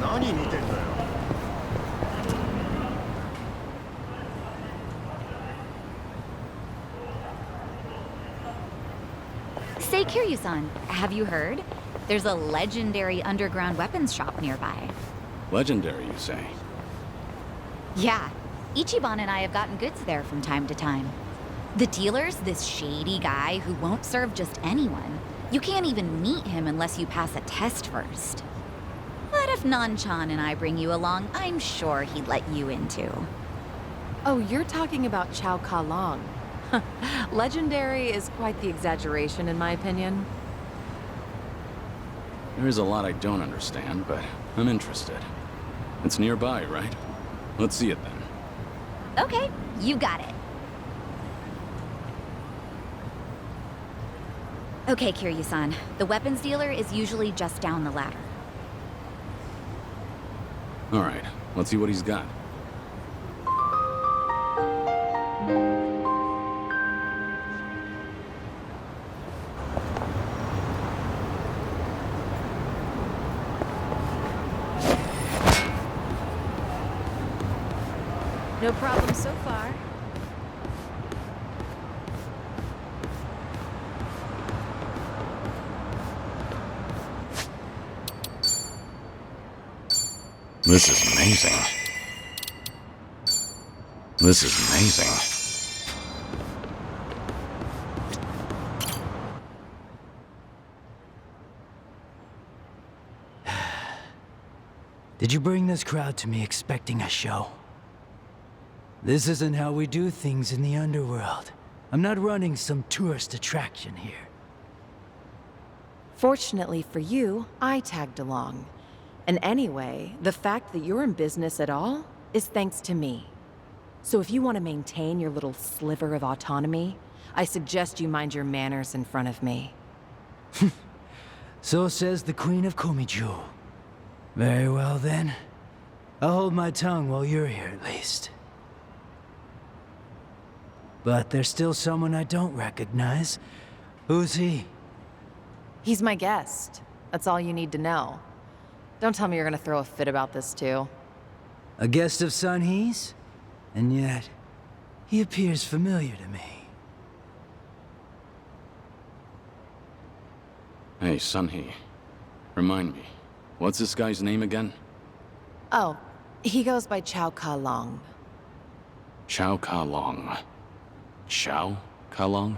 何見てんだよ。 Say, Kiryu-san, have you heard? There's a legendary underground weapons shop nearby. Legendary, you say? Yeah, Ichiban and I have gotten goods there from time to time. The dealer's this shady guy who won't serve just anyone. You can't even meet him unless you pass a test first. But if Nan-chan and I bring you along, I'm sure he'd let you in too. Oh, you're talking about Chow Ka Long. Legendary is quite the exaggeration, in my opinion. There's a lot I don't understand, but I'm interested. It's nearby, right? Let's see it then. Okay, you got it. Okay, Kiryu-san. The weapons dealer is usually just down the ladder. Alright, let's see what he's got. No problem so far. This is amazing. This is amazing. Did you bring this crowd to me expecting a show? This isn't how we do things in the underworld. I'm not running some tourist attraction here. Fortunately for you, I tagged along. And anyway, the fact that you're in business at all is thanks to me. So if you want to maintain your little sliver of autonomy, I suggest you mind your manners in front of me. So says the Queen of Komiju. Very well then. I'll hold my tongue while you're here at least. But there's still someone I don't recognize. Who's he? He's my guest. That's all you need to know. Don't tell me you're gonna throw a fit about this too. A guest of Sun He's? And yet, he appears familiar to me. Hey, Sunhee. Remind me, what's this guy's name again? Oh, he goes by Chow Ka Long. Chow Ka Long. Chow Ka Long?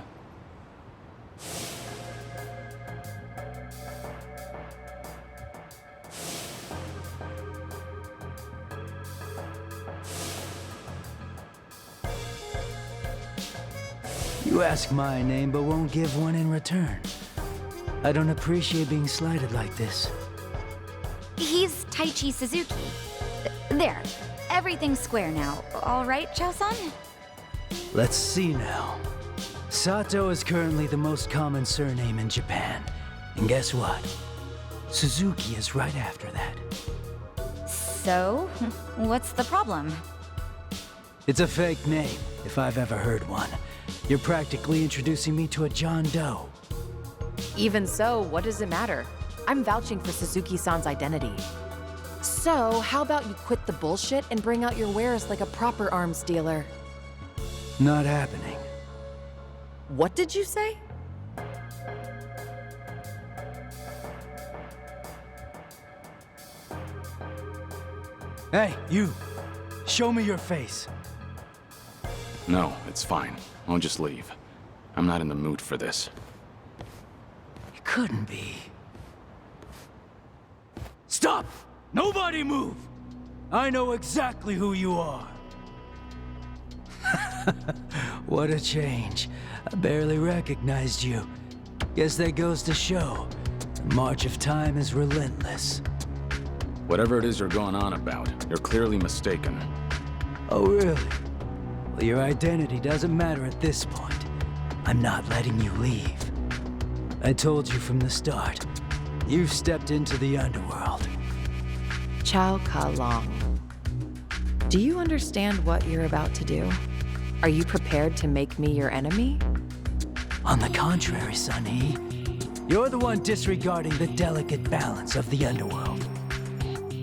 You ask my name, but won't give one in return. I don't appreciate being slighted like this. He's Taichi Suzuki. There. Everything's square now. All right, Chao-san? Let's see now. Sato is currently the most common surname in Japan. And guess what? Suzuki is right after that. So, what's the problem? It's a fake name, if I've ever heard one. You're practically introducing me to a John Doe. Even so, what does it matter? I'm vouching for Suzuki-san's identity. So, how about you quit the bullshit and bring out your wares like a proper arms dealer? Not happening. What did you say? Hey, you! Show me your face. No, it's fine. I'll just leave. I'm not in the mood for this. It couldn't be. Stop! Nobody move! I know exactly who you are. What a change. I barely recognized you. Guess that goes to show. The march of time is relentless. Whatever it is you're going on about, you're clearly mistaken. Oh, really? Well, your identity doesn't matter at this point. I'm not letting you leave. I told you from the start. You've stepped into the underworld. Chow Ka Long. Do you understand what you're about to do? Are you prepared to make me your enemy? On the contrary, Sunny. You're the one disregarding the delicate balance of the underworld.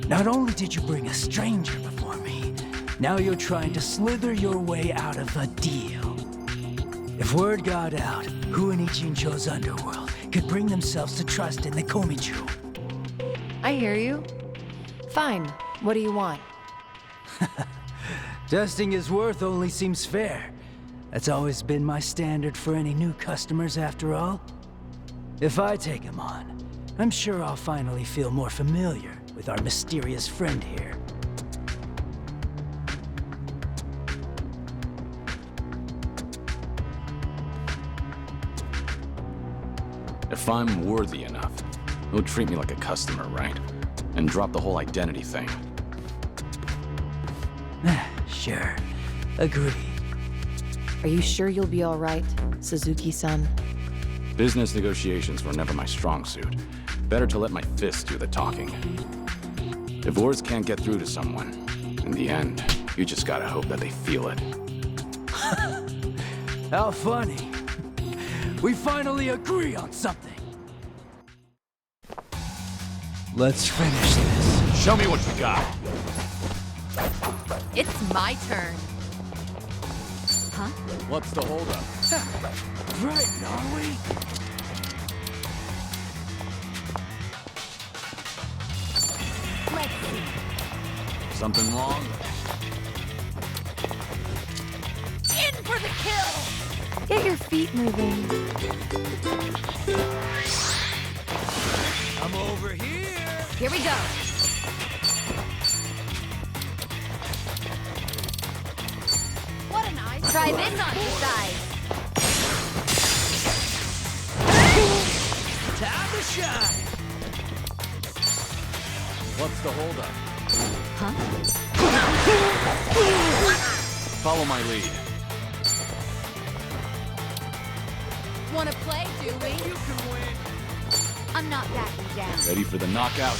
Not only did you bring a stranger before me, now you're trying to slither your way out of a deal. If word got out, who in Ichincho's underworld could bring themselves to trust in the Komichu? I hear you. Fine. What do you want? Testing his worth only seems fair. That's always been my standard for any new customers, after all. If I take him on, I'm sure I'll finally feel more familiar with our mysterious friend here. If I'm worthy enough, he'll treat me like a customer, right? And drop the whole identity thing. Sure. Agreed. Are you sure you'll be all right, Suzuki-san? Business negotiations were never my strong suit. Better to let my fists do the talking. If words can't get through to someone, in the end, you just gotta hope that they feel it. How funny. We finally agree on something. Let's finish this. Show me what you got. It's my turn. Huh? What's the holdup? Frightened, are we? Let's see. Something wrong? In for the kill! Get your feet moving. I'm over here. Here we go. What a nice. Try this on your side. Time to shine. What's the holdup? Huh? Follow my lead. Wanna play, do we? You can win. I'm not backing down. Ready for the knockout?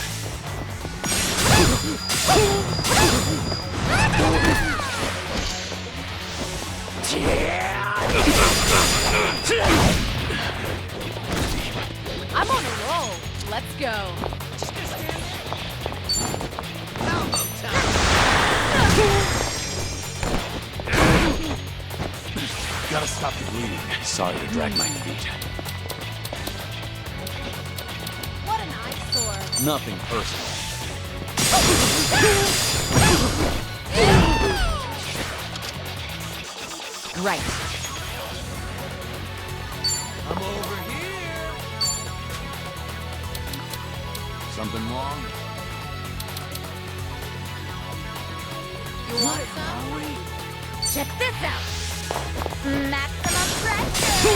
I'm on a roll. Let's go. Gotta stop the bleeding. Sorry to drag my feet. What an eyesore. Nothing personal. Right. I'm over here. Something wrong? You want some? Check this out. Maximum pressure.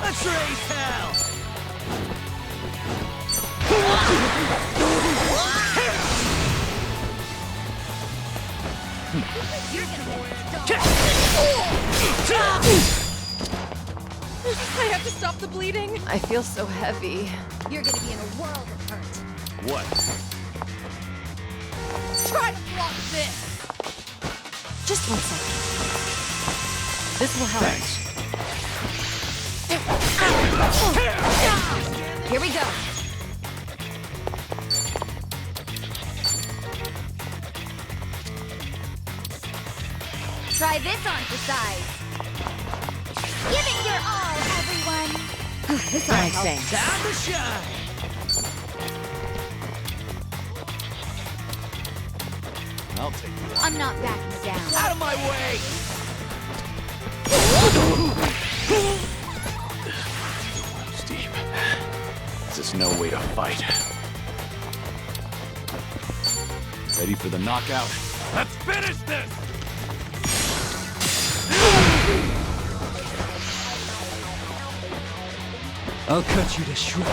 Let's raise hell. You're gonna I have to stop the bleeding. I feel so heavy. You're gonna be in a world of hurt. What? Try to block this. Just 1 second. This will help. Thanks. Here we go. Try this on for size. Giving your all, everyone. This all helps. Thanks. Time to shine. I'll take you. I'm not backing down. Out of my way. Steve, this is no way to fight. Ready for the knockout? Let's finish this! I'll cut you to shreds.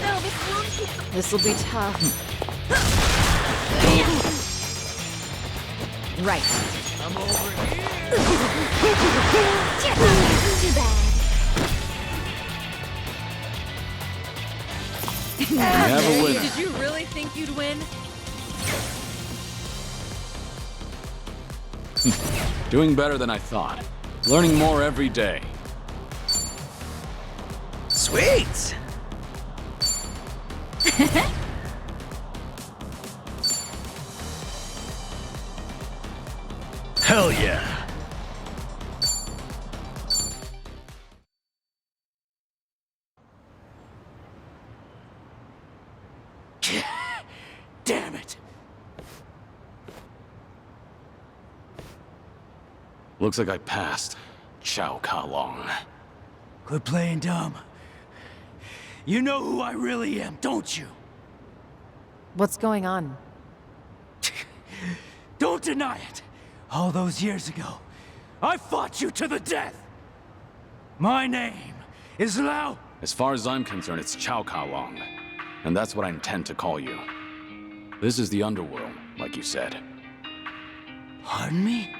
No, this won't. This will be tough. Right. I'm over here. Too bad. We have a winner. Did you really think you'd win? Doing better than I thought. Learning more every day. Sweet! Hell yeah! Damn it! Looks like I passed. Chow Ka Long. Quit playing dumb. You know who I really am, don't you? What's going on? Don't deny it! All those years ago, I fought you to the death! My name is Lao... As far as I'm concerned, it's Chow Ka Long. And that's what I intend to call you. This is the underworld, like you said. Pardon me?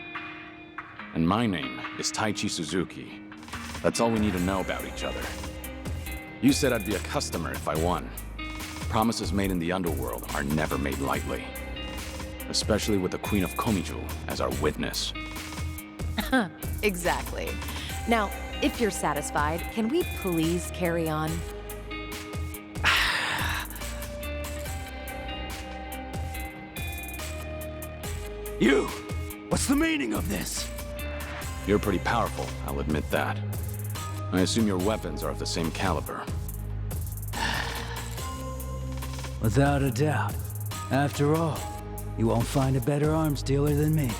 And my name is Taichi Suzuki. That's all we need to know about each other. You said I'd be a customer if I won. Promises made in the underworld are never made lightly. Especially with the Queen of Komiju as our witness. Exactly. Now, if you're satisfied, can we please carry on? You! What's the meaning of this? You're pretty powerful, I'll admit that. I assume your weapons are of the same caliber. Without a doubt. After all, you won't find a better arms dealer than me.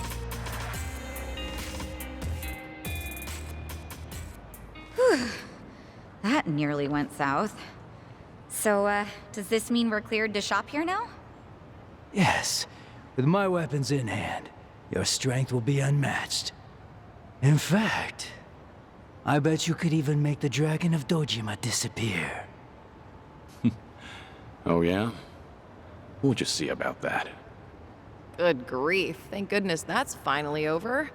That nearly went south. So, does this mean we're cleared to shop here now? Yes, with my weapons in hand, your strength will be unmatched. In fact, I bet you could even make the Dragon of Dojima disappear. Oh yeah? We'll just see about that. Good grief. Thank goodness that's finally over.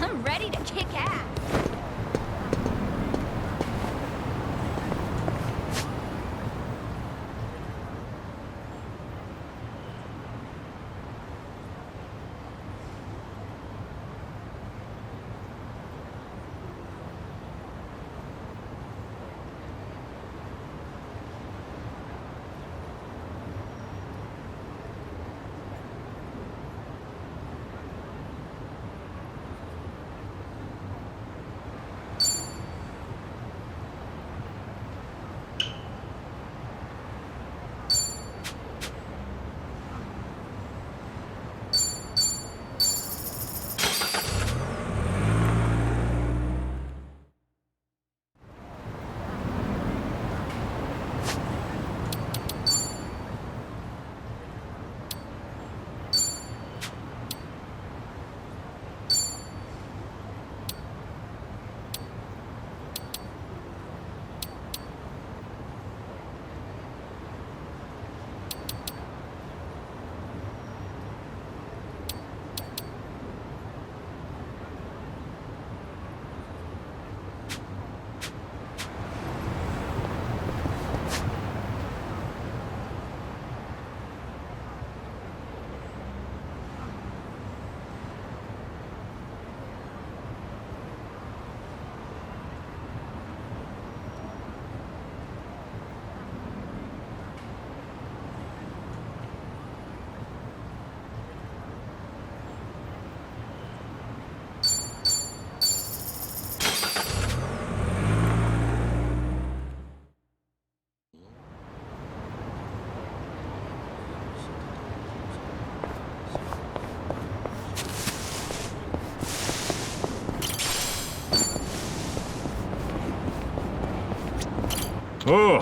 I'm ready to kick ass. Oh.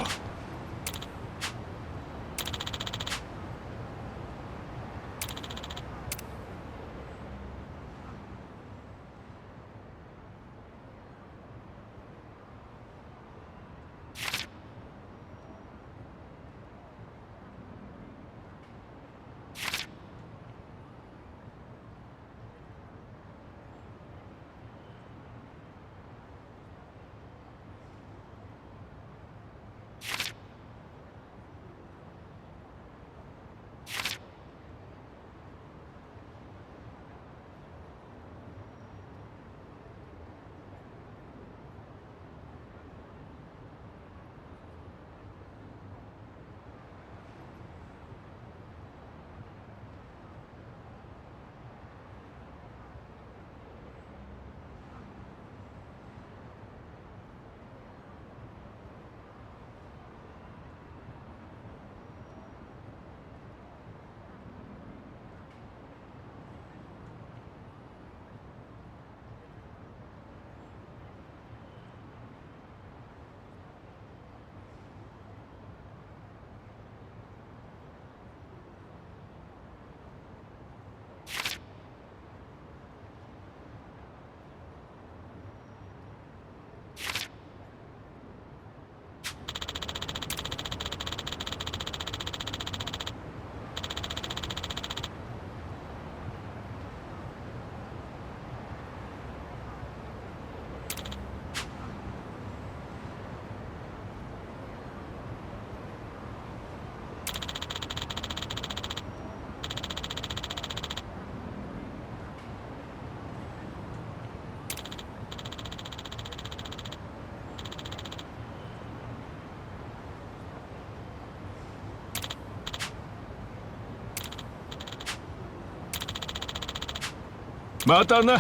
맞다 나.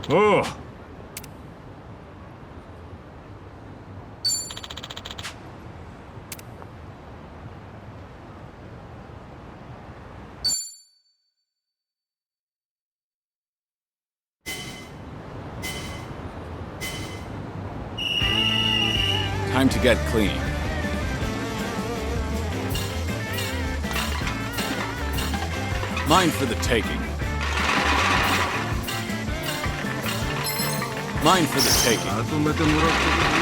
어. Time to get clean. Mine for the taking. Mine for the taking. 나도 몇대 물었거든.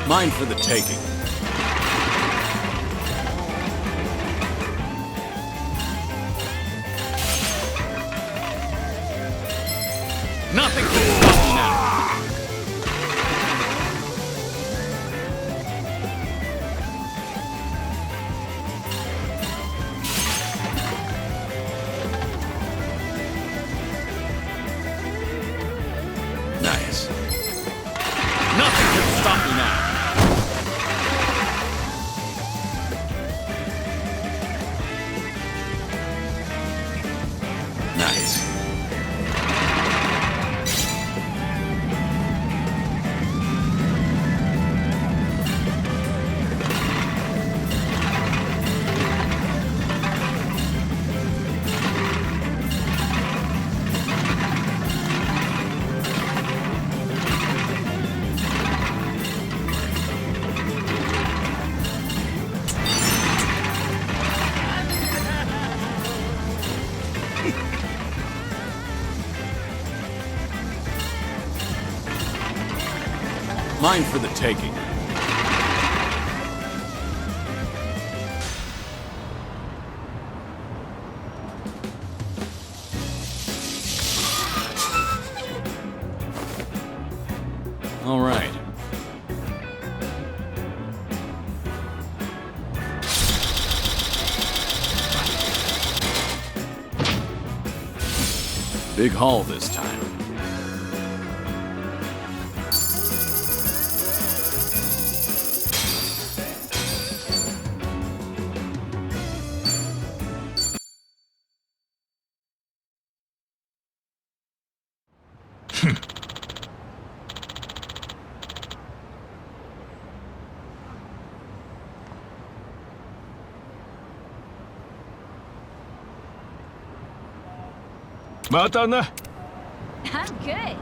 Mine for the taking. Nothing can stop me now. Nice. Nothing can stop me now. Nice. Mine for the taking. All right. Big haul this time. またな。I'm good.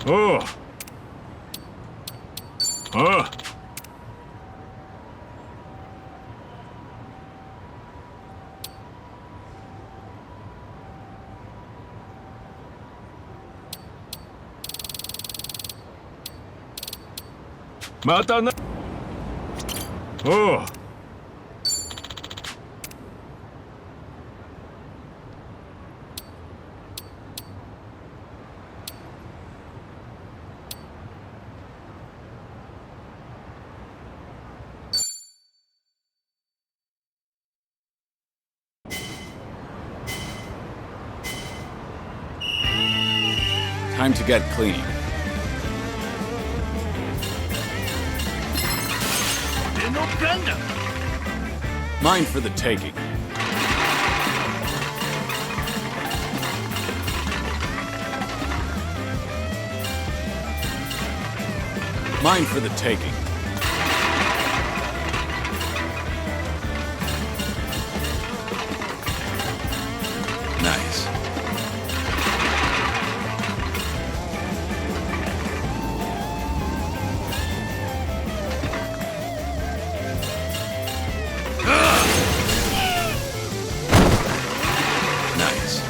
Oh. Ah. Mata na. Oh. Time to get clean. Mine for the taking. Mine for the taking. Nice. Nice.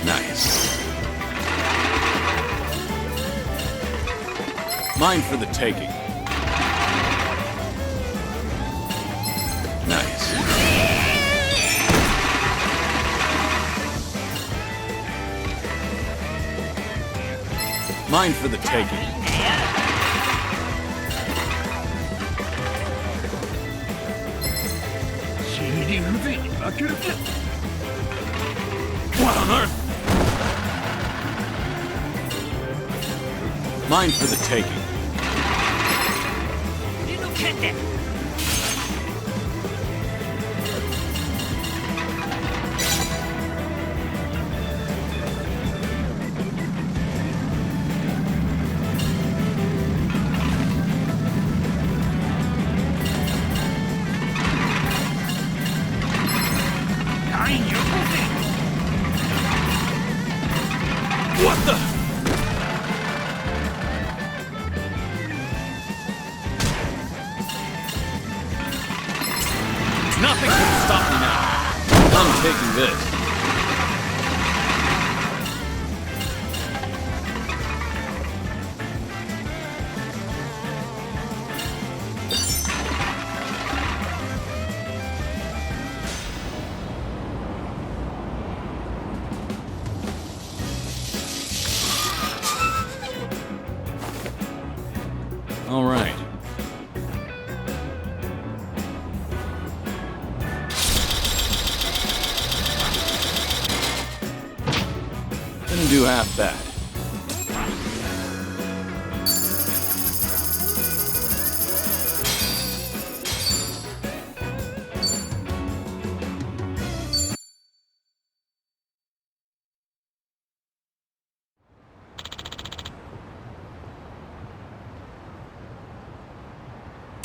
Nice. Mine for the taking. Nice. Mine for the taking. What on earth? Mine for the taking. What the? Nothing can stop me now. I'm taking this. All right. Didn't do half bad.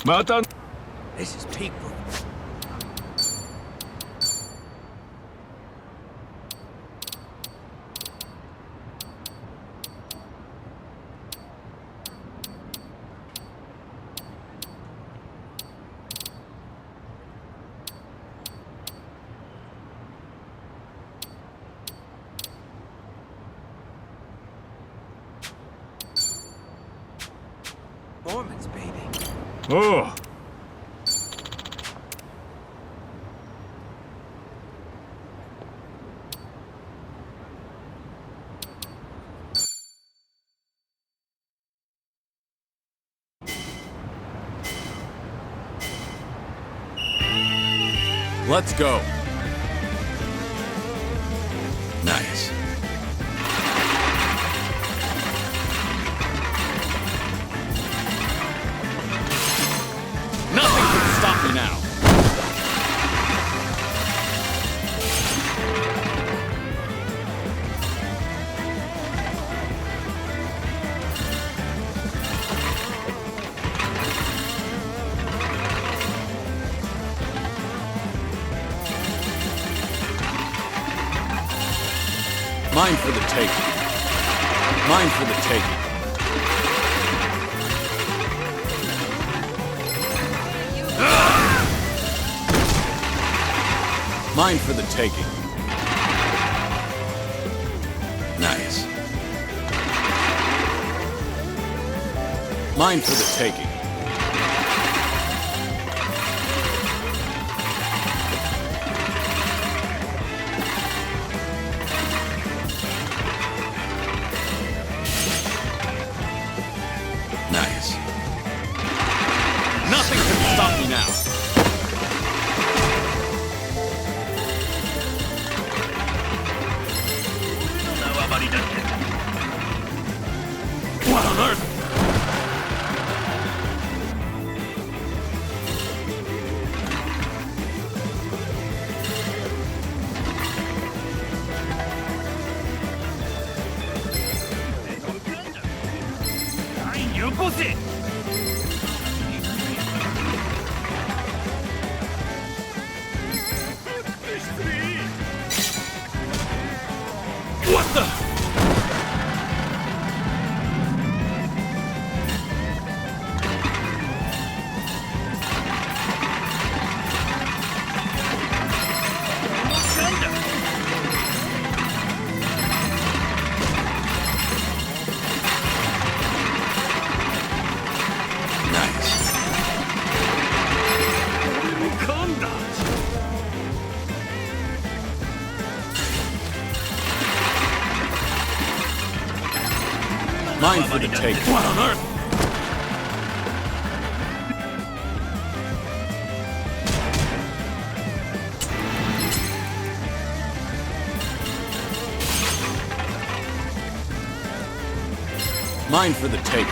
また This is people. Mormons, baby. おう Let's go. Nice. Nothing can stop me now. Mine for the taking. Mine for the taking. Mine for the taking. Nice. Mine for the taking. Nice. Nothing can stop me now. What on earth? What the? Nice. Mine for the take. What on earth? Mine for the taking.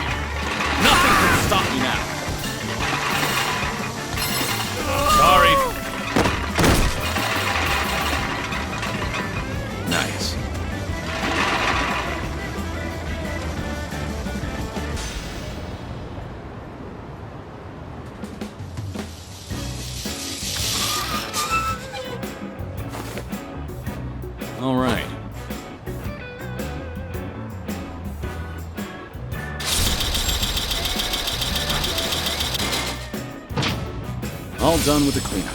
Nothing can stop me now. Sorry. Nice. All right. All done with the cleanup.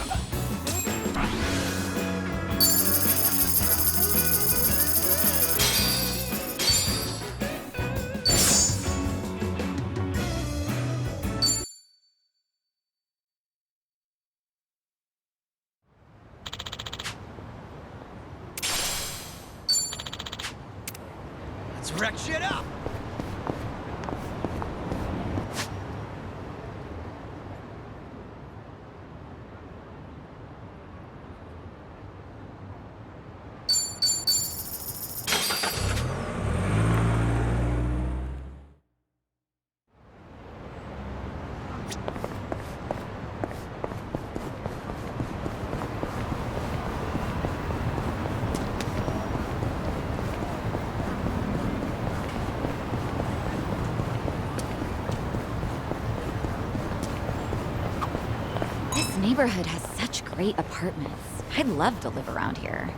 Let's wreck shit up! neighborhood has such great apartments. I'd love to live around here.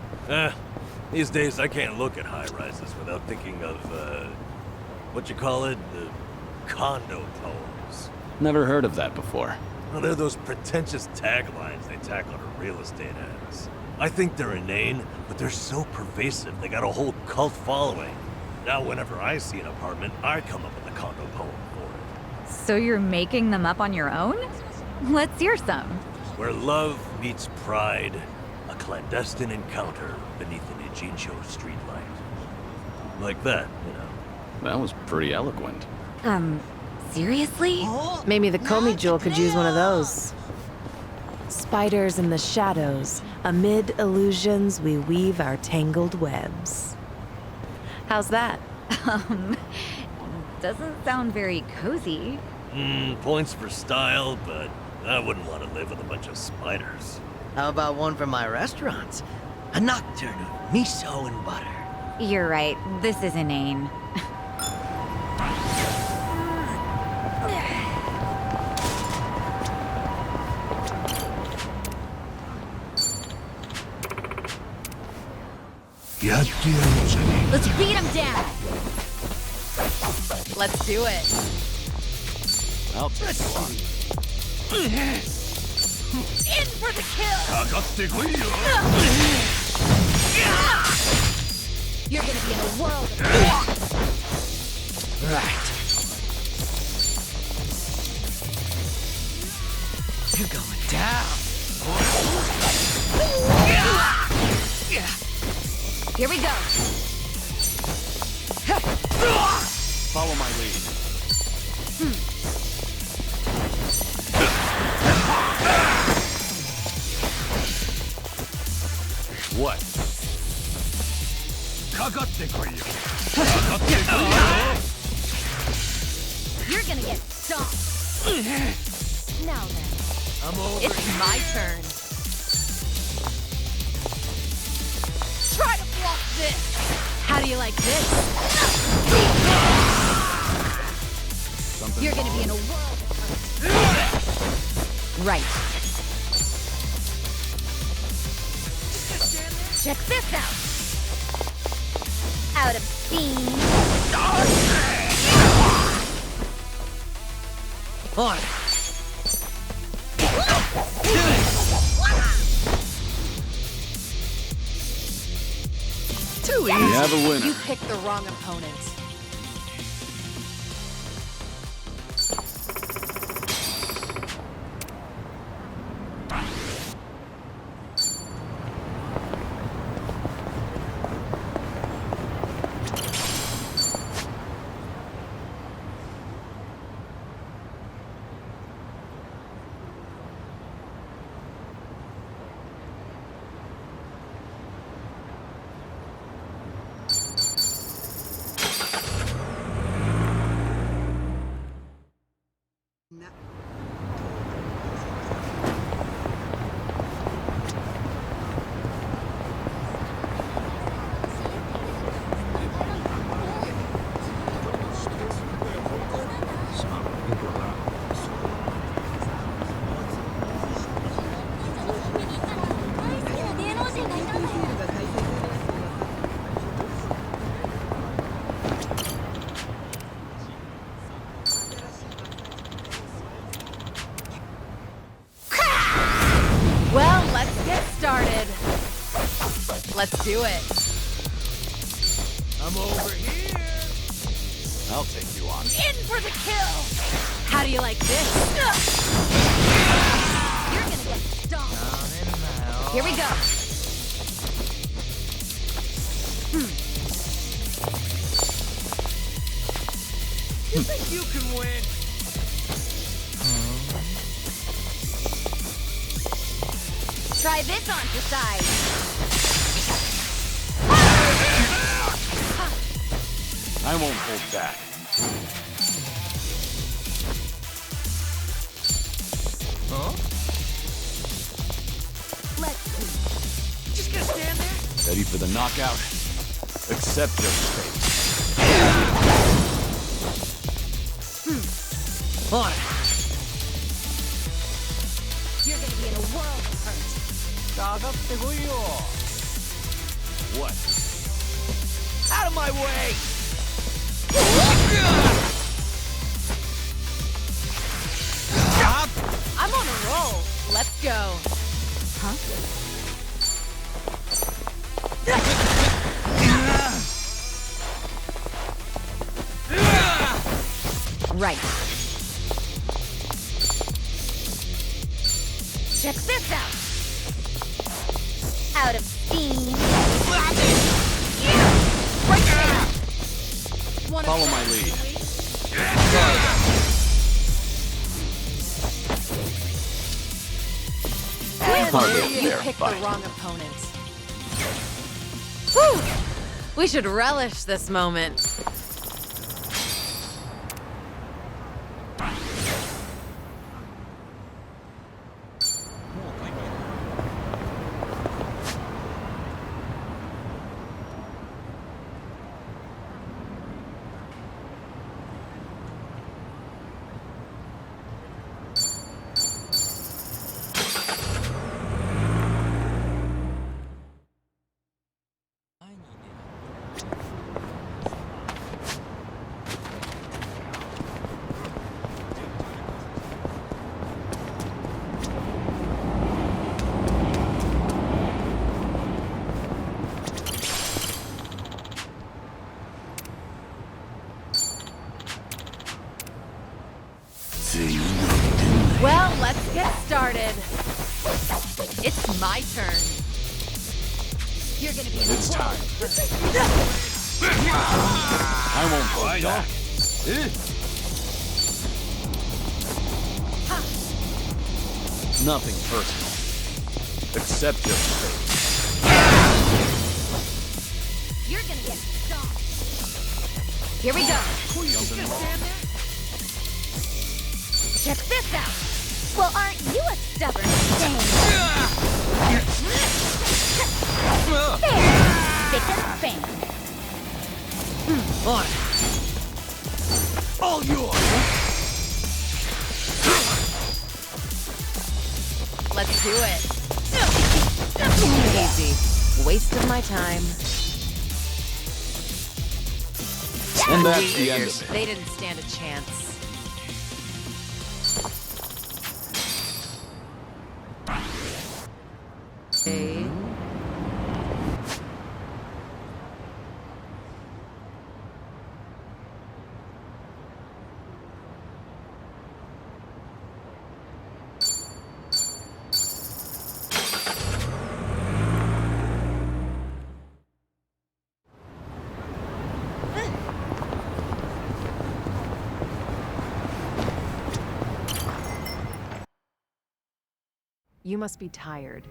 These days I can't look at high-rises without thinking of, what you call it? The condo poems. Never heard of that before. Well, they're those pretentious taglines they tack on real estate ads. I think they're inane, but they're so pervasive they got a whole cult following. Now whenever I see an apartment, I come up with a condo poem for it. So you're making them up on your own? Let's hear some. Where love meets pride, a clandestine encounter beneath an Ijincho streetlight. Like that, you know. That was pretty eloquent. Seriously? Maybe the Komi Jewel could use one of those. Spiders in the shadows, amid illusions we weave our tangled webs. How's that? Doesn't sound very cozy. Points for style, but I wouldn't want to live with a bunch of spiders. How about one from my restaurants? A nocturne of miso and butter. You're right, this is inane. Let's beat him down! Let's do it. I'll take you on. In for the kill! You're gonna be in a world of Right. You're going down. Here we go. Follow my lead. What? You're gonna get stomped. Now then, I'm over. it's my turn. Try to block this. How do you like this? Something You're gonna be in a world of hurt. Right. Check this out. Out of steam. On. Too We easy. have a winner. You picked the wrong opponent. Well, let's get started. Let's do it. I'm over here. I'll take you on. In for the kill. How do you like this? You're gonna get stomped. Down in my Here we go. You think you can win? Try this on for size. I won't hold back. Huh? Let's see. Just gonna stand there? Ready for the knockout? Accept your fate. On. You're gonna be in a world hurt. What? Out of my way! I'm on a roll. Let's go. Huh? Right. Check this out. Out of steam. Right there. Follow my lead. Hardly a You fair picked fight. the wrong opponent. Whew. We should relish this moment. Well, let's get started. It's my turn. You're gonna be in It's time. I won't go back. Nothing personal. Except your fate. You're gonna get stomped. Here we go. Check this out. Well, aren't you a stubborn thing? There. Thick and span. On. All yours! Let's do it. Easy. Waste of my time. And that's the end of it. They didn't stand a chance. Okay. You must be tired.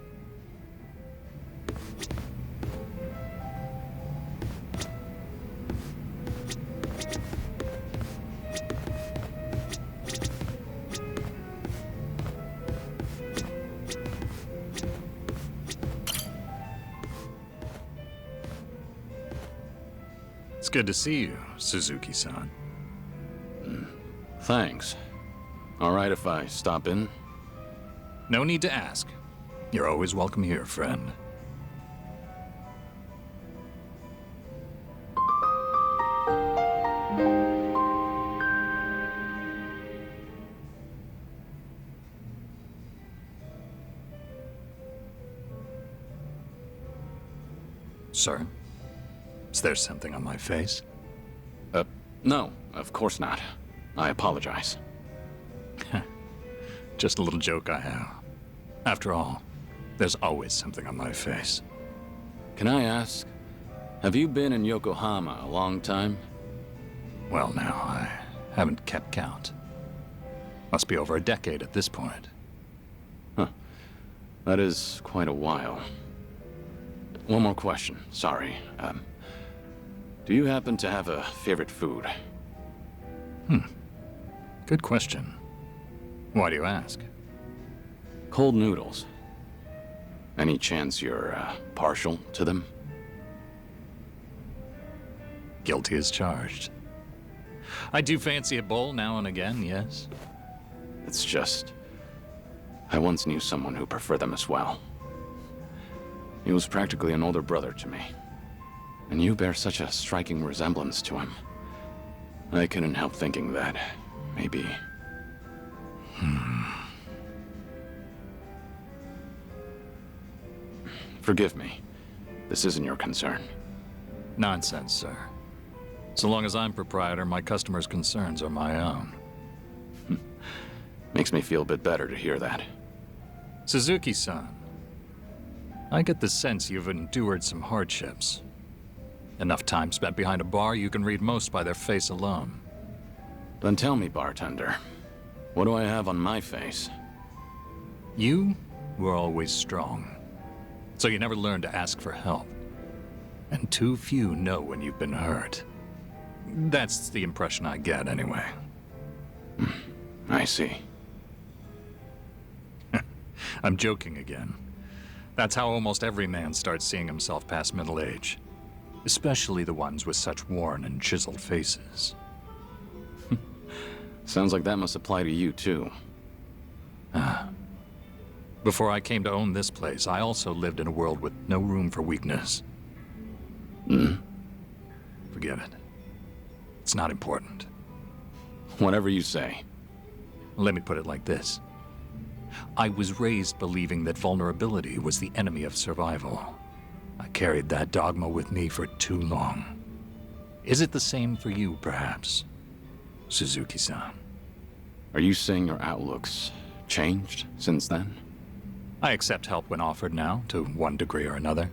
It's good to see you, Suzuki-san. Thanks. All right if I stop in? No need to ask. You're always welcome here, friend. Sir? Is there something on my face? No, of course not. I apologize. Just a little joke I have. After all, there's always something on my face. Can I ask, have you been in Yokohama a long time? Well, now, I haven't kept count. Must be over a decade at this point. Huh. That is quite a while. One more question, sorry. Do you happen to have a favorite food? Good question. Why do you ask? Cold noodles. Any chance you're, partial to them? Guilty as charged. I do fancy a bowl now and again, yes? It's just... I once knew someone who preferred them as well. He was practically an older brother to me. And you bear such a striking resemblance to him. I couldn't help thinking that, maybe... Forgive me. This isn't your concern. Nonsense, sir. So long as I'm proprietor, my customers' concerns are my own. Makes me feel a bit better to hear that. Suzuki-san, I get the sense you've endured some hardships. Enough time spent behind a bar, you can read most by their face alone. Then tell me, bartender, what do I have on my face? You were always strong, so you never learned to ask for help. And too few know when you've been hurt. That's the impression I get, anyway. I see. I'm joking again. That's how almost every man starts seeing himself past middle age. Especially the ones with such worn and chiseled faces. Sounds like that must apply to you, too. Before I came to own this place, I also lived in a world with no room for weakness. Forget it. It's not important. Whatever you say. Let me put it like this. I was raised believing that vulnerability was the enemy of survival. I carried that dogma with me for too long. Is it the same for you, perhaps, Suzuki-san? Are you saying your outlook's changed since then? I accept help when offered now, to one degree or another,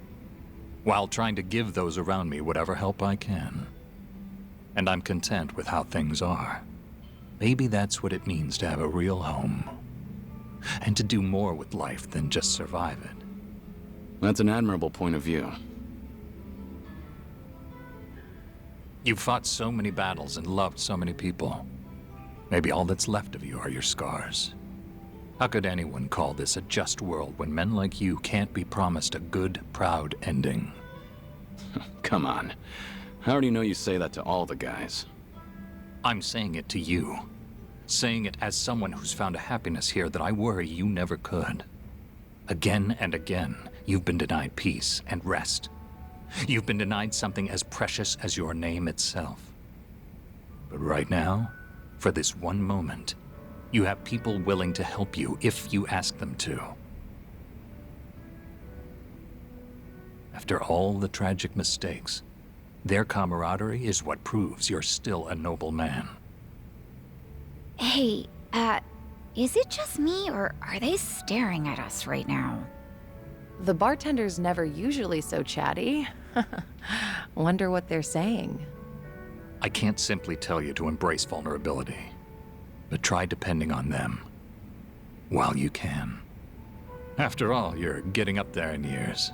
while trying to give those around me whatever help I can. And I'm content with how things are. Maybe that's what it means to have a real home. And to do more with life than just survive it. That's an admirable point of view. You've fought so many battles and loved so many people. Maybe all that's left of you are your scars. How could anyone call this a just world when men like you can't be promised a good, proud ending? Come on. How do you know you say that to all the guys? I'm saying it to you. Saying it as someone who's found a happiness here that I worry you never could. Again and again, you've been denied peace and rest. You've been denied something as precious as your name itself. But right now, for this one moment, you have people willing to help you if you ask them to. After all the tragic mistakes, their camaraderie is what proves you're still a noble man. Hey, is it just me, or are they staring at us right now? The bartender's never usually so chatty. Wonder what they're saying. I can't simply tell you to embrace vulnerability, but try depending on them while you can. After all, you're getting up there in years.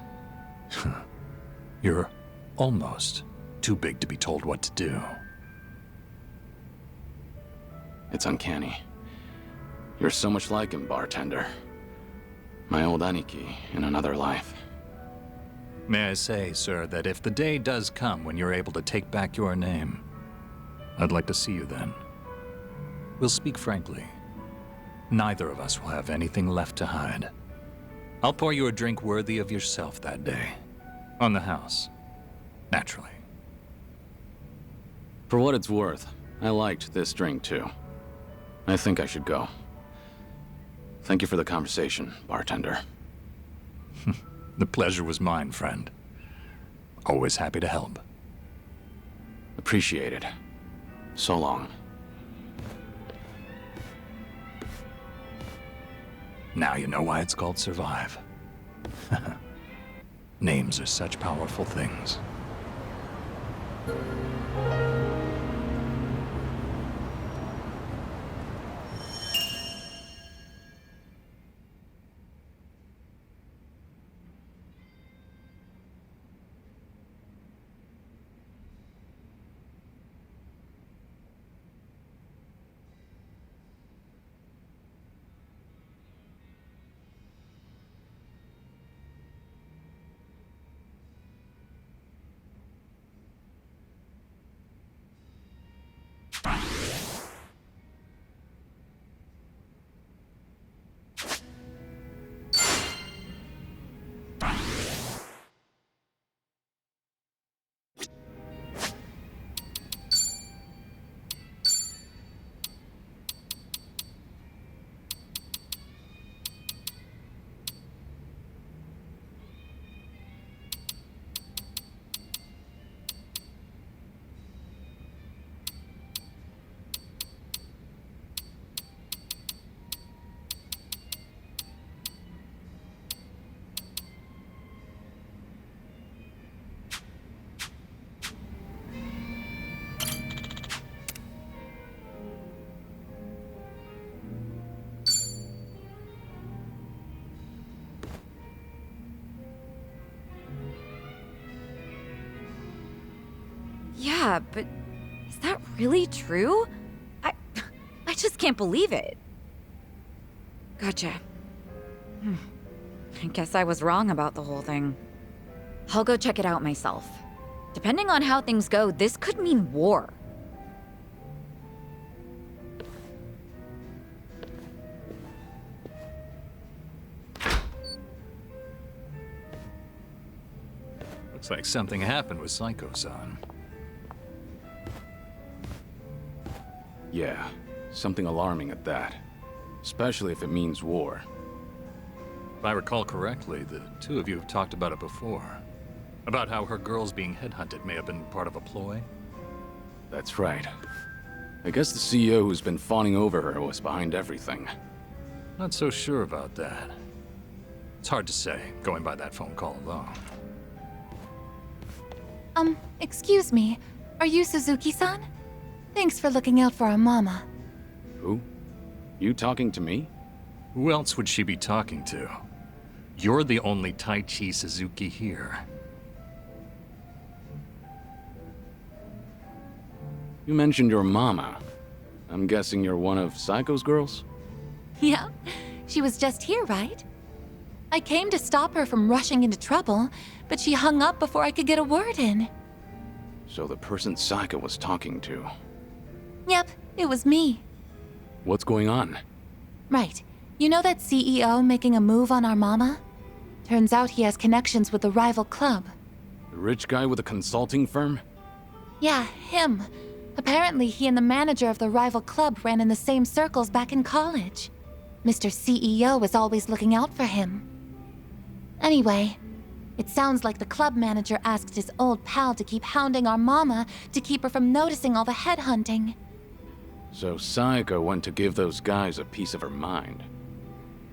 You're almost too big to be told what to do. It's uncanny. You're so much like him, bartender. My old Aniki in another life. May I say, sir, that if the day does come when you're able to take back your name, I'd like to see you then. We'll speak frankly. Neither of us will have anything left to hide. I'll pour you a drink worthy of yourself that day. On the house. Naturally. For what it's worth, I liked this drink too. I think I should go. Thank you for the conversation, bartender. The pleasure was mine, friend. Always happy to help. Appreciate it. So long. Now you know why it's called Survive. Names are such powerful things. Yeah, but is that really true? I just can't believe it. Gotcha. I guess I was wrong about the whole thing. I'll go check it out myself. Depending on how things go, this could mean war. Looks like something happened with Psycho-san. Yeah, something alarming at that. Especially if it means war. If I recall correctly, the two of you have talked about it before. About how her girls being headhunted may have been part of a ploy. That's right. I guess the CEO who's been fawning over her was behind everything. Not so sure about that. It's hard to say, going by that phone call alone. Excuse me. Are you Suzuki-san? Thanks for looking out for our mama. Who? You talking to me? Who else would she be talking to? You're the only Taichi Suzuki here. You mentioned your mama. I'm guessing you're one of Psycho's girls? Yeah, she was just here, right? I came to stop her from rushing into trouble, but she hung up before I could get a word in. So the person Psycho was talking to. Yep, it was me. What's going on? Right. You know that CEO making a move on our mama? Turns out he has connections with the rival club. The rich guy with a consulting firm? Yeah, him. Apparently he and the manager of the rival club ran in the same circles back in college. Mr. CEO was always looking out for him. Anyway, it sounds like the club manager asked his old pal to keep hounding our mama to keep her from noticing all the headhunting. So Psycho went to give those guys a piece of her mind.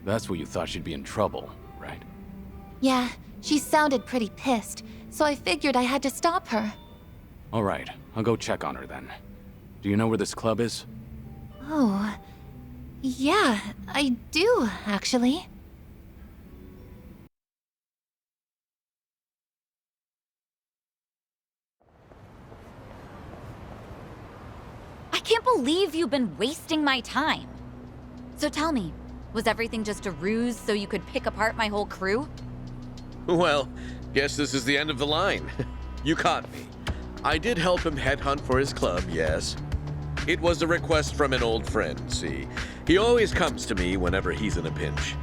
That's what you thought she'd be in trouble, right? Yeah, she sounded pretty pissed, so I figured I had to stop her. All right, I'll go check on her then. Do you know where this club is? Oh, yeah, I do, actually. I can't believe you've been wasting my time. So tell me, was everything just a ruse so you could pick apart my whole crew? Well, guess this is the end of the line. You caught me. I did help him headhunt for his club, yes. It was a request from an old friend, see. He always comes to me whenever he's in a pinch.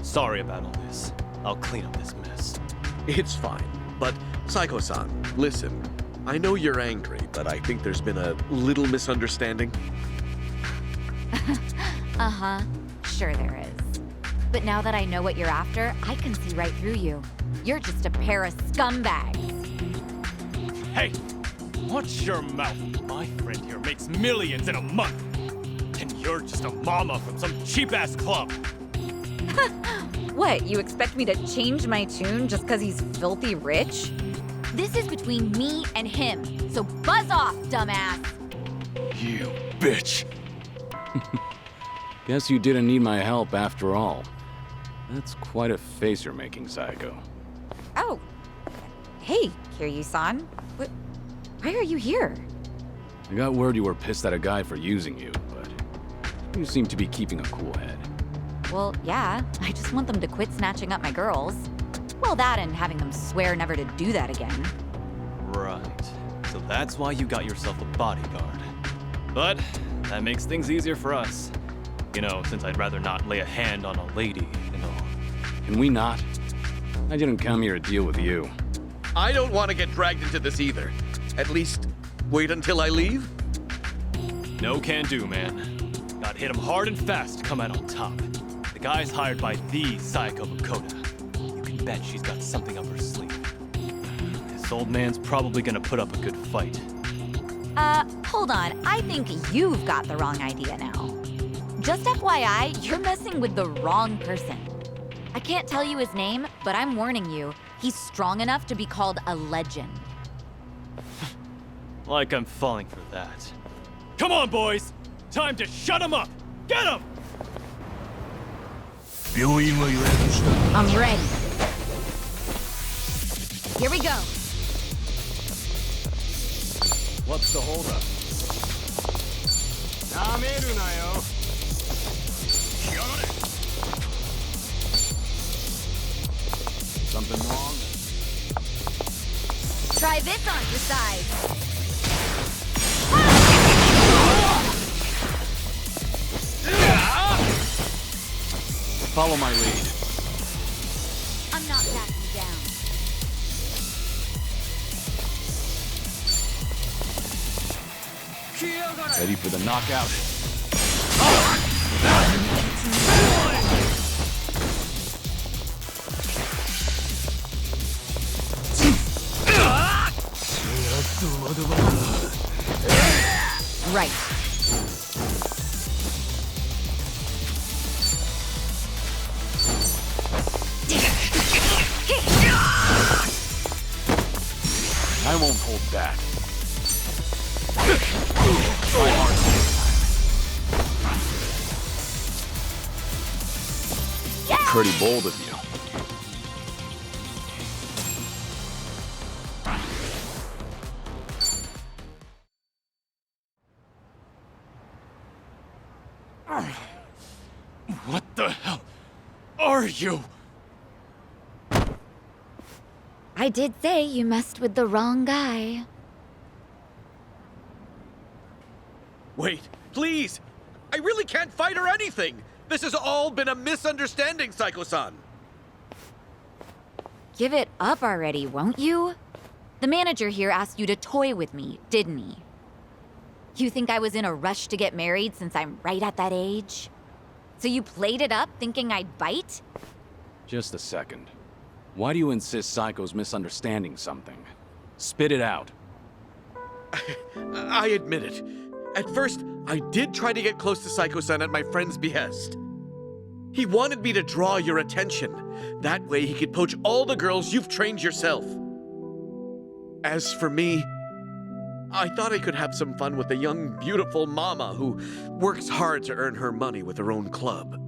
Sorry about all this. I'll clean up this mess. It's fine. But, Psycho-san, listen. I know you're angry, but I think there's been a little misunderstanding. Uh-huh. Sure there is. But now that I know what you're after, I can see right through you. You're just a pair of scumbags. Hey! Watch your mouth. My friend here makes millions in a month. And you're just a mama from some cheap-ass club. What, you expect me to change my tune just because he's filthy rich? This is between me and him, so buzz off, dumbass! You bitch! Guess you didn't need my help after all. That's quite a face you're making, Psycho. Oh. Hey, Kiryu-san. Why are you here? I got word you were pissed at a guy for using you, but you seem to be keeping a cool head. Well, yeah. I just want them to quit snatching up my girls. Well, that and having them swear never to do that again. Right. So that's why you got yourself a bodyguard. But that makes things easier for us. You know, since I'd rather not lay a hand on a lady and all. Can we not? I didn't come here to deal with you. I don't want to get dragged into this either. At least, wait until I leave? No can do, man. Got hit him hard and fast to come out on top. The guy's hired by the Psycho Makoto. You can bet she's got something up her sleeve. This old man's probably gonna put up a good fight. Hold on. I think you've got the wrong idea now. Just FYI, you're messing with the wrong person. I can't tell you his name, but I'm warning you, he's strong enough to be called a legend. Like I'm falling for that. Come on, boys! Time to shut him up! Get him! I'm ready. Here we go. What's the holdup? Something wrong? Try this on for size. Follow my lead. I'm not backing down. Ready for the knockout. Right. I won't hold back. Try hard this time. Pretty bold of you. What the hell are you? I did say you messed with the wrong guy. Wait, please! I really can't fight or anything! This has all been a misunderstanding, Psycho-san! Give it up already, won't you? The manager here asked you to toy with me, didn't he? You think I was in a rush to get married since I'm right at that age? So you played it up thinking I'd bite? Just a second. Why do you insist Psycho's misunderstanding something? Spit it out. I admit it. At first, I did try to get close to Psycho-san at my friend's behest. He wanted me to draw your attention. That way he could poach all the girls you've trained yourself. As for me, I thought I could have some fun with a young, beautiful mama who works hard to earn her money with her own club.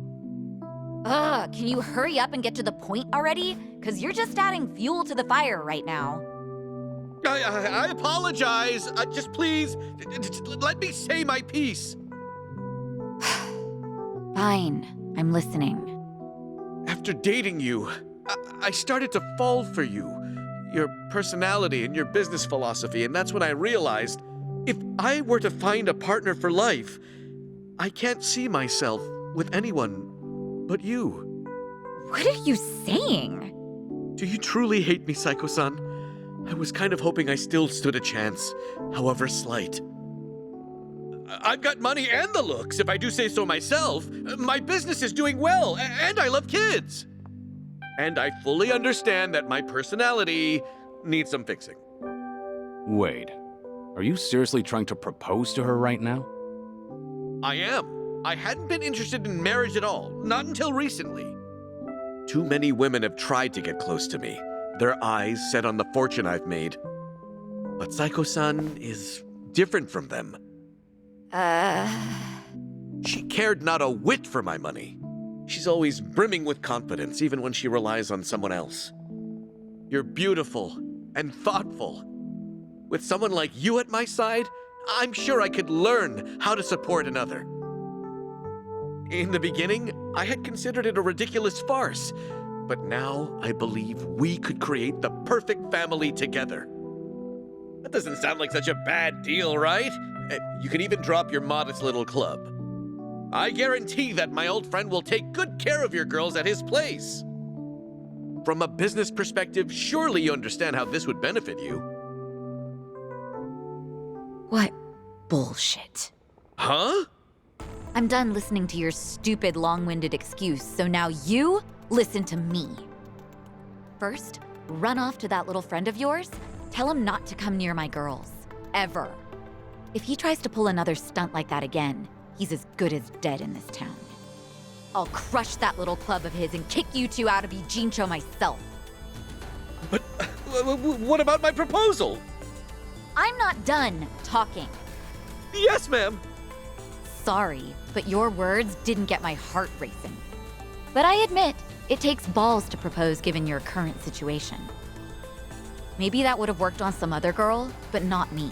Ugh, can you hurry up and get to the point already? Because you're just adding fuel to the fire right now. I apologize. Just please, let me say my piece. Fine, I'm listening. After dating you, I started to fall for you. Your personality and your business philosophy, and that's when I realized if I were to find a partner for life, I can't see myself with anyone but you. What are you saying? Do you truly hate me, Psycho-san? I was kind of hoping I still stood a chance, however slight. I've got money and the looks, if I do say so myself. My business is doing well, and I love kids. And I fully understand that my personality needs some fixing. Wait, are you seriously trying to propose to her right now? I am. I hadn't been interested in marriage at all, not until recently. Too many women have tried to get close to me, their eyes set on the fortune I've made. But Psycho-san is different from them. She cared not a whit for my money. She's always brimming with confidence, even when she relies on someone else. You're beautiful and thoughtful. With someone like you at my side, I'm sure I could learn how to support another. In the beginning, I had considered it a ridiculous farce, but now I believe we could create the perfect family together. That doesn't sound like such a bad deal, right? You can even drop your modest little club. I guarantee that my old friend will take good care of your girls at his place. From a business perspective, surely you understand how this would benefit you. What bullshit. Huh? I'm done listening to your stupid, long-winded excuse, so now you listen to me. First, run off to that little friend of yours. Tell him not to come near my girls. Ever. If he tries to pull another stunt like that again, he's as good as dead in this town. I'll crush that little club of his and kick you two out of Ijincho myself. But what about my proposal? I'm not done talking. Yes, ma'am. Sorry, but your words didn't get my heart racing. But I admit, it takes balls to propose given your current situation. Maybe that would have worked on some other girl, but not me.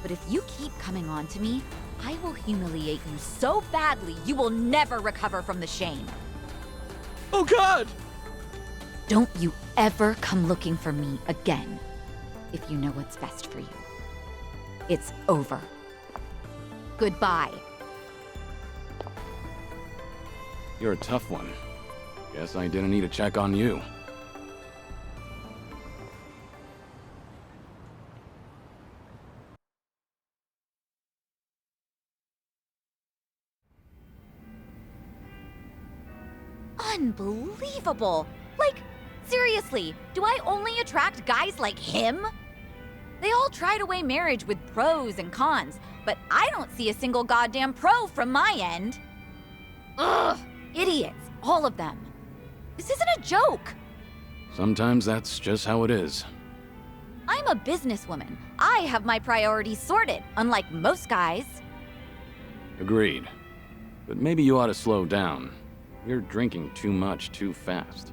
But if you keep coming on to me, I will humiliate you so badly you will never recover from the shame. Oh God! Don't you ever come looking for me again, if you know what's best for you. It's over. Goodbye. You're a tough one. Guess I didn't need to check on you. Unbelievable! Like, seriously, do I only attract guys like him? They all try to weigh marriage with pros and cons, but I don't see a single goddamn pro from my end. Ugh! Idiots, all of them. This isn't a joke. Sometimes that's just how it is. I'm a businesswoman. I have my priorities sorted, unlike most guys. Agreed. But maybe you ought to slow down. You're drinking too much too fast.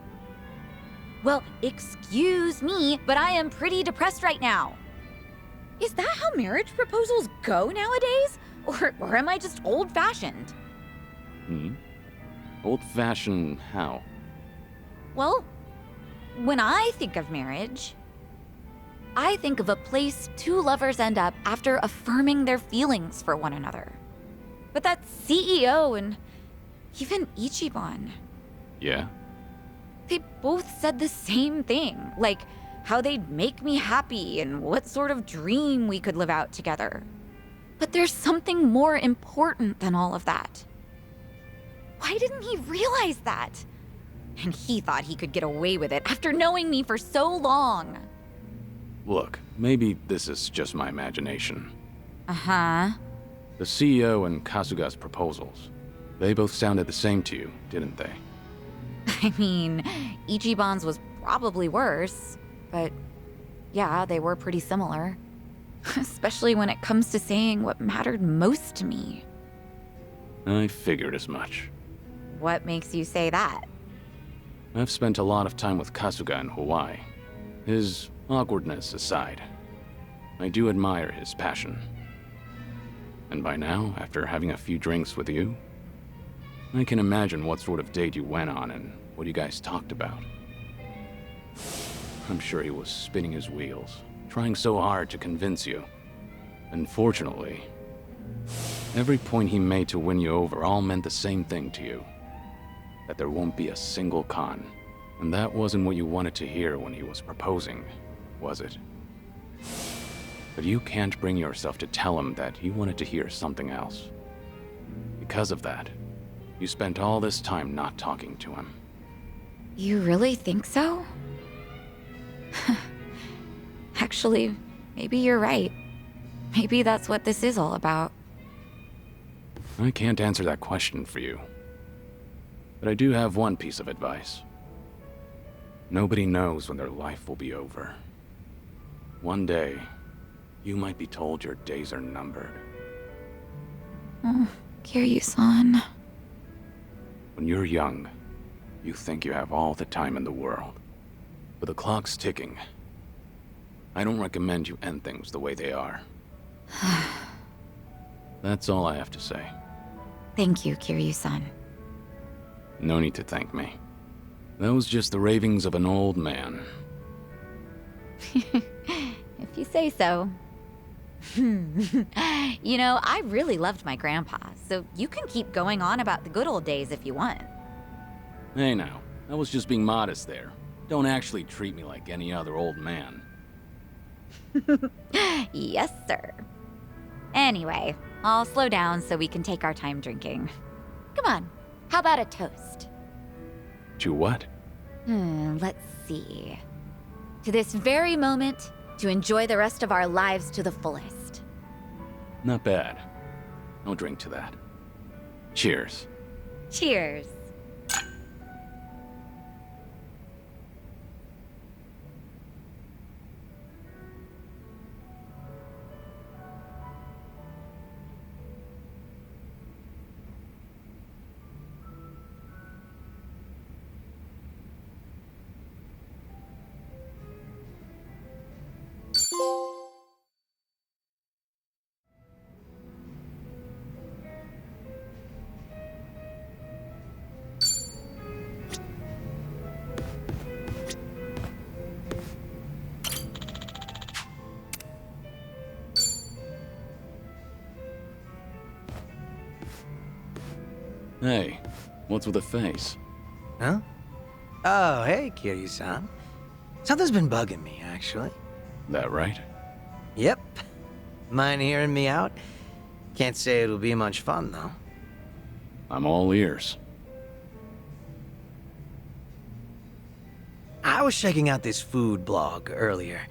Well, excuse me, but I am pretty depressed right now. Is that how marriage proposals go nowadays? Or am I just old-fashioned? Old-fashioned how? Well, when I think of marriage, I think of a place two lovers end up after affirming their feelings for one another. But that CEO and even Ichiban, Yeah? they both said the same thing, like how they'd make me happy and what sort of dream we could live out together. But there's something more important than all of that. Why didn't he realize that? And he thought he could get away with it after knowing me for so long. Look, maybe this is just my imagination. Uh-huh. The CEO and Kasuga's proposals, they both sounded the same to you, didn't they? I mean, Ichiban's was probably worse, but yeah, they were pretty similar. Especially when it comes to saying what mattered most to me. I figured as much. What makes you say that? I've spent a lot of time with Kasuga in Hawaii. His awkwardness aside, I do admire his passion. And by now, after having a few drinks with you, I can imagine what sort of date you went on and what you guys talked about. I'm sure he was spinning his wheels, trying so hard to convince you. Unfortunately, every point he made to win you over all meant the same thing to you. That there won't be a single con. And that wasn't what you wanted to hear when he was proposing, was it? But you can't bring yourself to tell him that you wanted to hear something else. Because of that, you spent all this time not talking to him. You really think so? Actually, maybe you're right. Maybe that's what this is all about. I can't answer that question for you. But I do have one piece of advice. Nobody knows when their life will be over. One day, you might be told your days are numbered. Oh, Kiryu-san. When you're young, you think you have all the time in the world. But the clock's ticking. I don't recommend you end things the way they are. That's all I have to say. Thank you, Kiryu-san. No need to thank me. That was just the ravings of an old man. If you say so. You know, I really loved my grandpa, so you can keep going on about the good old days if you want. Hey now, I was just being modest there. Don't actually treat me like any other old man. Yes, sir. Anyway, I'll slow down so we can take our time drinking. Come on, how about a toast? To what? Let's see. To this very moment, to enjoy the rest of our lives to the fullest. Not bad. I'll drink to that. Cheers. Cheers. Hey, what's with the face? Huh? Oh, hey, Kiryu-san. Something's been bugging me, actually. That right? Yep. Mind hearing me out? Can't say it'll be much fun, though. I'm all ears. I was checking out this food blog earlier.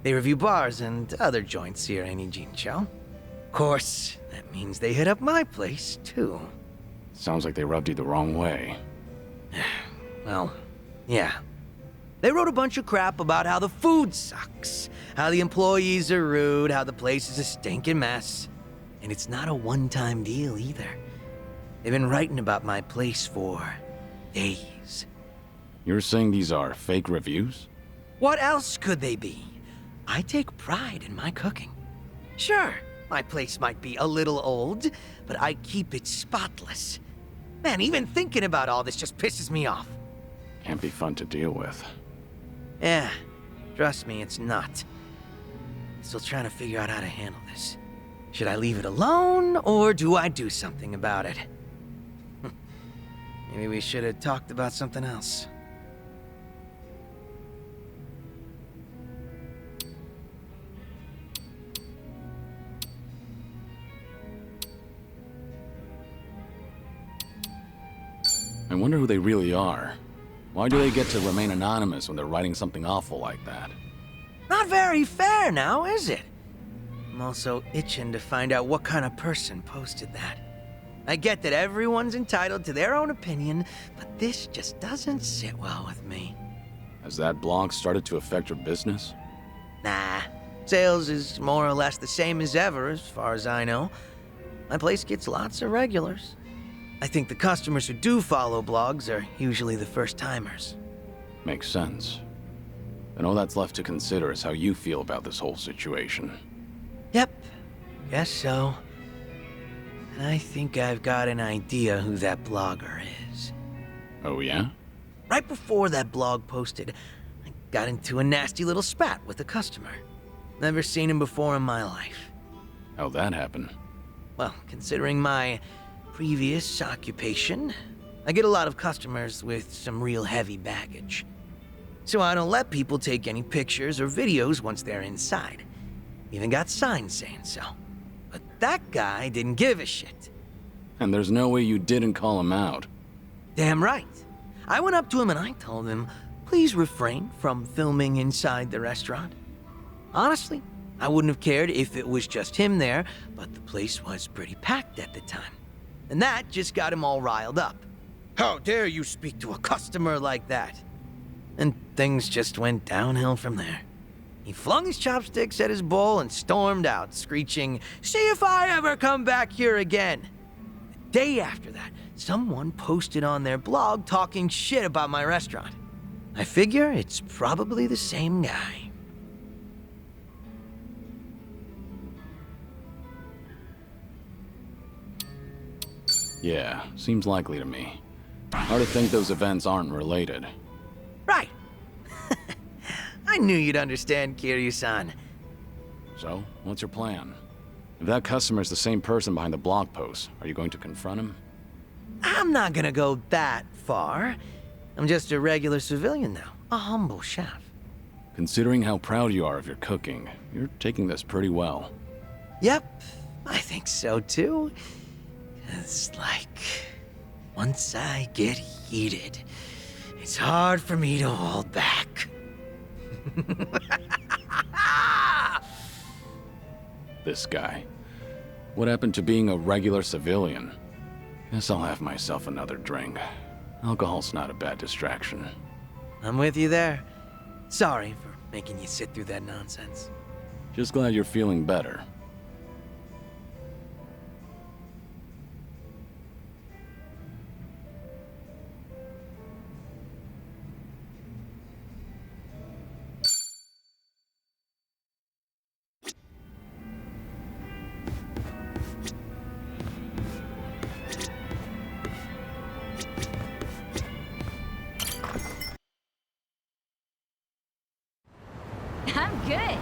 They review bars and other joints here in Ijincho. Of course, that means they hit up my place, too. Sounds like they rubbed you the wrong way. Well, yeah. They wrote a bunch of crap about how the food sucks, how the employees are rude, how the place is a stinking mess. And it's not a one-time deal either. They've been writing about my place for days. You're saying these are fake reviews? What else could they be? I take pride in my cooking. Sure, my place might be a little old, but I keep it spotless. Man, even thinking about all this just pisses me off. Can't be fun to deal with. Yeah, trust me, it's not. Still trying to figure out how to handle this. Should I leave it alone, or do I do something about it? Maybe we should have talked about something else. I wonder who they really are. Why do they get to remain anonymous when they're writing something awful like that? Not very fair now, is it? I'm also itching to find out what kind of person posted that. I get that everyone's entitled to their own opinion, but this just doesn't sit well with me. Has that blog started to affect your business? Nah, sales is more or less the same as ever, as far as I know. My place gets lots of regulars. I think the customers who do follow blogs are usually the first-timers. Makes sense. And all that's left to consider is how you feel about this whole situation. Yep, guess so. And I think I've got an idea who that blogger is. Oh yeah? Right before that blog posted, I got into a nasty little spat with a customer. Never seen him before in my life. How'd that happen? Well, considering my previous occupation, I get a lot of customers with some real heavy baggage. So I don't let people take any pictures or videos once they're inside. Even got signs saying so. But that guy didn't give a shit. And there's no way you didn't call him out. Damn right. I went up to him and I told him, please refrain from filming inside the restaurant. Honestly, I wouldn't have cared if it was just him there, but the place was pretty packed at the time. And that just got him all riled up. How dare you speak to a customer like that? And things just went downhill from there. He flung his chopsticks at his bowl and stormed out, screeching, "See if I ever come back here again!" The day after that, someone posted on their blog talking shit about my restaurant. I figure it's probably the same guy. Yeah, seems likely to me. Hard to think those events aren't related. Right. I knew you'd understand, Kiryu-san. So, what's your plan? If that customer's the same person behind the blog post, are you going to confront him? I'm not gonna go that far. I'm just a regular civilian now, a humble chef. Considering how proud you are of your cooking, you're taking this pretty well. Yep, I think so too. It's like, once I get heated, it's hard for me to hold back. This guy. What happened to being a regular civilian? Guess I'll have myself another drink. Alcohol's not a bad distraction. I'm with you there. Sorry for making you sit through that nonsense. Just glad you're feeling better. I'm good.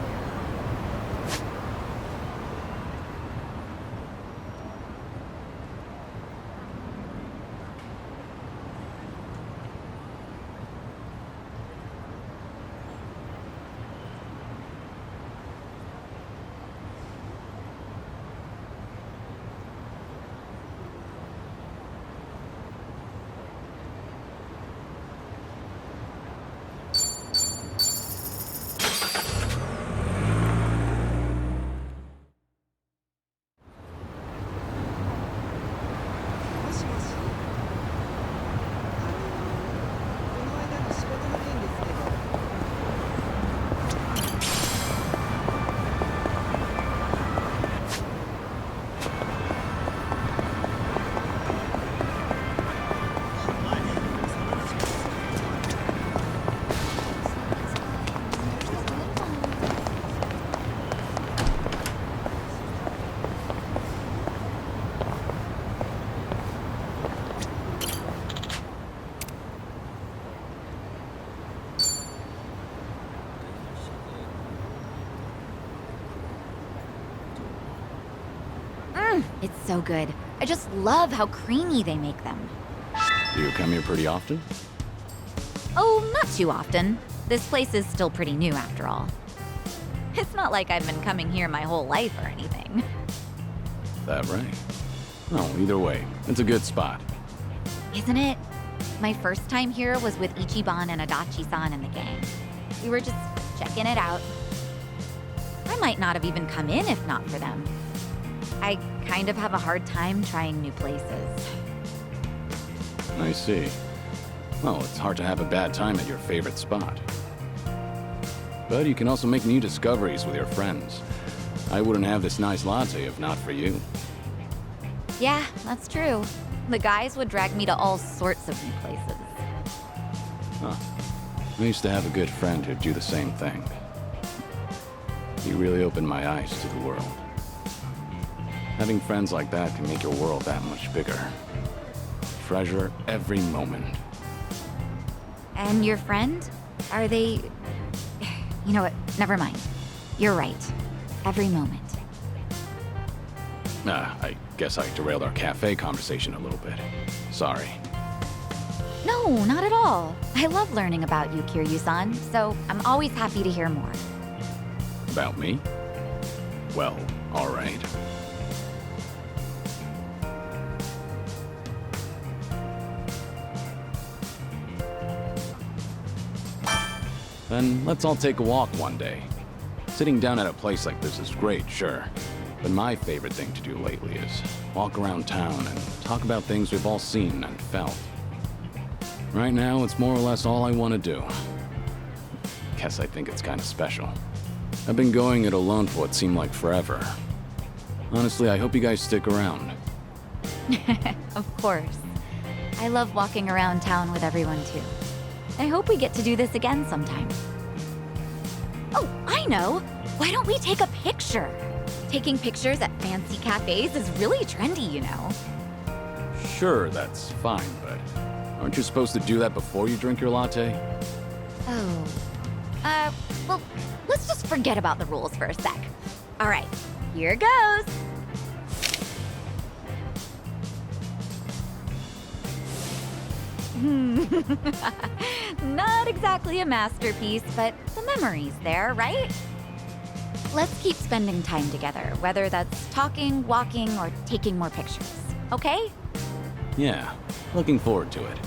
It's so good. I just love how creamy they make them. Do you come here pretty often? Oh, not too often. This place is still pretty new after all. It's not like I've been coming here my whole life or anything. That right? Oh, either way, it's a good spot. Isn't it? My first time here was with Ichiban and Adachi-san and the gang. We were just checking it out. I might not have even come in if not for them. I kind of have a hard time trying new places. I see. Well, it's hard to have a bad time at your favorite spot. But you can also make new discoveries with your friends. I wouldn't have this nice latte if not for you. Yeah, that's true. The guys would drag me to all sorts of new places. Huh. I used to have a good friend who'd do the same thing. He really opened my eyes to the world. Having friends like that can make your world that much bigger. Treasure every moment. And your friend? Are they... You know what? Never mind. You're right. Every moment. I guess I derailed our cafe conversation a little bit. Sorry. No, not at all. I love learning about you, Kiryu-san, so I'm always happy to hear more. About me? Well, all right. Then let's all take a walk one day. Sitting down at a place like this is great, sure. But my favorite thing to do lately is walk around town and talk about things we've all seen and felt. Right now, it's more or less all I want to do. Guess I think it's kind of special. I've been going it alone for what seemed like forever. Honestly, I hope you guys stick around. Of course. I love walking around town with everyone too. I hope we get to do this again sometime. Oh, I know! Why don't we take a picture? Taking pictures at fancy cafes is really trendy, you know. Sure, that's fine, but aren't you supposed to do that before you drink your latte? Oh. Well, let's just forget about the rules for a sec. All right, here goes. Not exactly a masterpiece, but the memory's there, right? Let's keep spending time together, whether that's talking, walking, or taking more pictures. Okay? Yeah, looking forward to it.